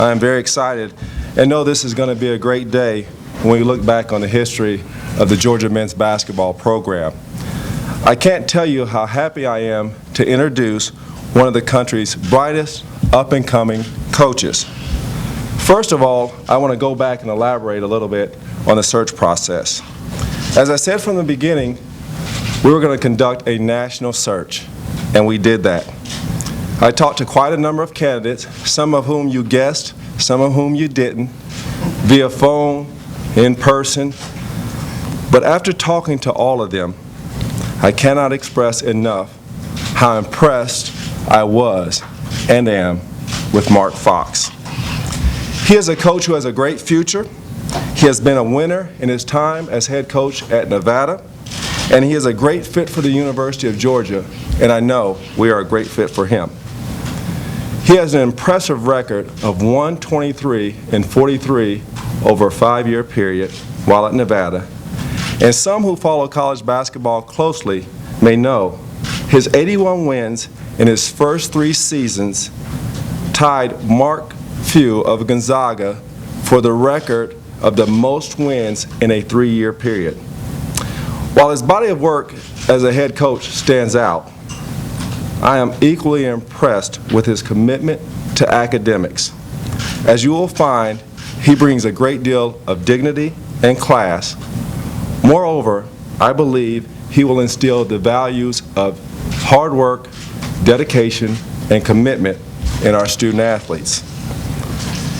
I am very excited and know this is going to be a great day when we look back on the history of the Georgia men's basketball program. I can't tell you how happy I am to introduce one of the country's brightest up-and-coming coaches. First of all, I want to go back and elaborate a little bit on the search process. As I said from the beginning, we were going to conduct a national search, and we did that. I talked to quite a number of candidates, some of whom you guessed, some of whom you didn't, via phone, in person. But after talking to all of them, I cannot express enough how impressed I was and am with Mark Fox. He is a coach who has a great future. He has been a winner in his time as head coach at Nevada, and he is a great fit for the University of Georgia, and I know we are a great fit for him. He has an impressive record of 123 and 43 over a 5-year period while at Nevada, and some who follow college basketball closely may know his 81 wins in his first 3 seasons tied Mark Few of Gonzaga for the record of the most wins in a 3-year period. While his body of work as a head coach stands out, I am equally impressed with his commitment to academics. As you will find, he brings a great deal of dignity and class. Moreover, I believe he will instill the values of hard work, dedication, and commitment in our student athletes.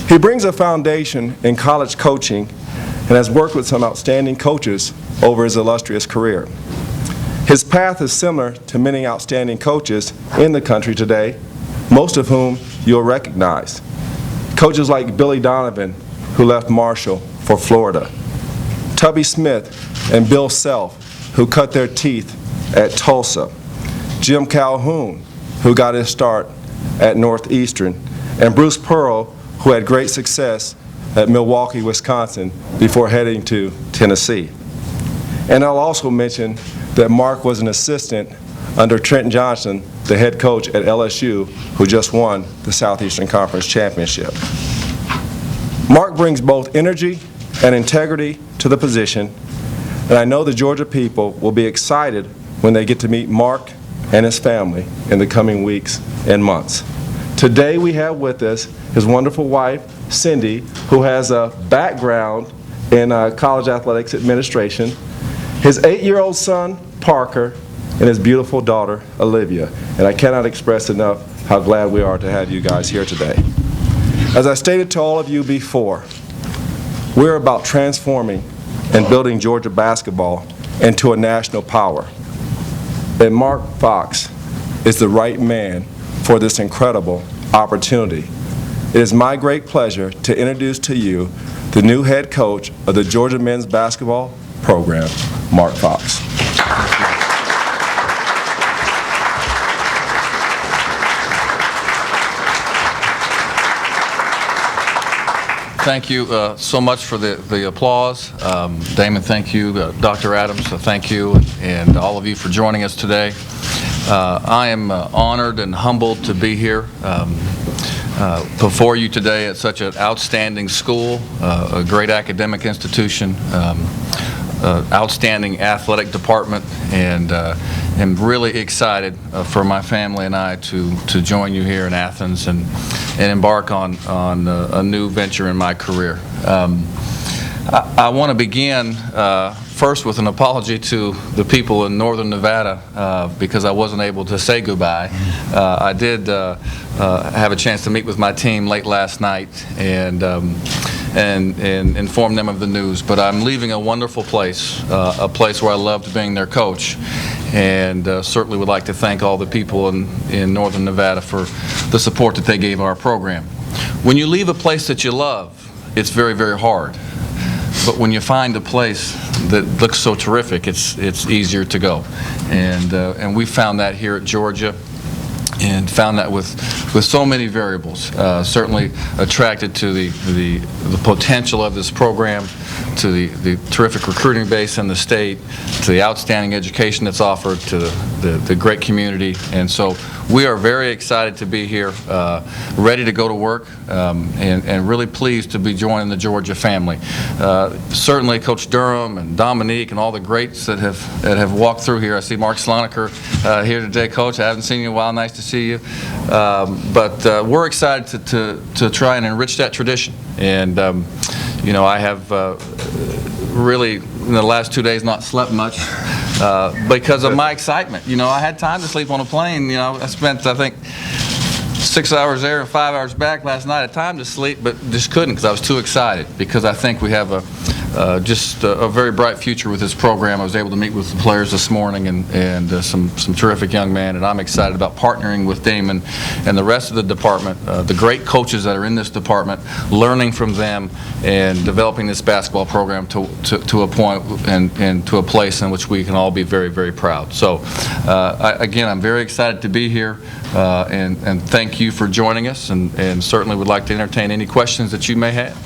He brings a foundation in college coaching and has worked with some outstanding coaches over his illustrious career. His path is similar to many outstanding coaches in the country today, most of whom you'll recognize. Coaches like Billy Donovan, who left Marshall for Florida, Tubby Smith and Bill Self, who cut their teeth at Tulsa, Jim Calhoun, who got his start at Northeastern, and Bruce Pearl, who had great success at Milwaukee, Wisconsin, before heading to Tennessee. And I'll also mention that Mark was an assistant under Trent Johnson, the head coach at LSU, who just won the Southeastern Conference Championship. Mark brings both energy and integrity to the position, and I know the Georgia people will be excited when they get to meet Mark and his family in the coming weeks and months. Today we have with us his wonderful wife, Cindy, who has a background in college athletics administration, his 8-year-old son, Parker, and his beautiful daughter, Olivia. And I cannot express enough how glad we are to have you guys here today. As I stated to all of you before, we're about transforming and building Georgia basketball into a national power. And Mark Fox is the right man for this incredible opportunity. It is my great pleasure to introduce to you the new head coach of the Georgia men's basketball program, Mark Fox. Thank you so much for the applause. Damon, thank you. Dr. Adams, thank you, and all of you for joining us today. I am honored and humbled to be here before you today at such an outstanding school, a great academic institution, outstanding athletic department, and am really excited for my family and I to join you here in Athens and embark on a new venture in my career. I want to begin first with an apology to the people in northern Nevada because I wasn't able to say goodbye. I did have a chance to meet with my team late last night and inform them of the news. But I'm leaving a wonderful place, a place where I loved being their coach, and certainly would like to thank all the people in northern Nevada for the support that they gave our program. When you leave a place that you love, it's very, very hard. But when you find a place that looks so terrific, it's easier to go. And we found that here at Georgia, and found that with so many variables. Certainly attracted to the potential of this program, the terrific recruiting base in the state, to the outstanding education that's offered, to the great community. And so we are very excited to be here, ready to go to work, and really pleased to be joining the Georgia family. Certainly Coach Durham and Dominique and all the greats that have walked through here. I see Mark Sloniker here today, Coach. I haven't seen you in a while. Nice to see you. But we're excited to try and enrich that tradition. And you know, I have really in the last 2 days not slept much because of my excitement. You know, I had time to sleep on a plane. You know, I spent, I think, 6 hours there and 5 hours back last night. I had time to sleep, but just couldn't because I was too excited, because I think we have just a very bright future with this program. I was able to meet with the players this morning and some terrific young men, and I'm excited about partnering with Damon and the rest of the department, the great coaches that are in this department, learning from them and developing this basketball program to a point and to a place in which we can all be very, very proud. So again, I'm very excited to be here, and thank you for joining us, and certainly would like to entertain any questions that you may have.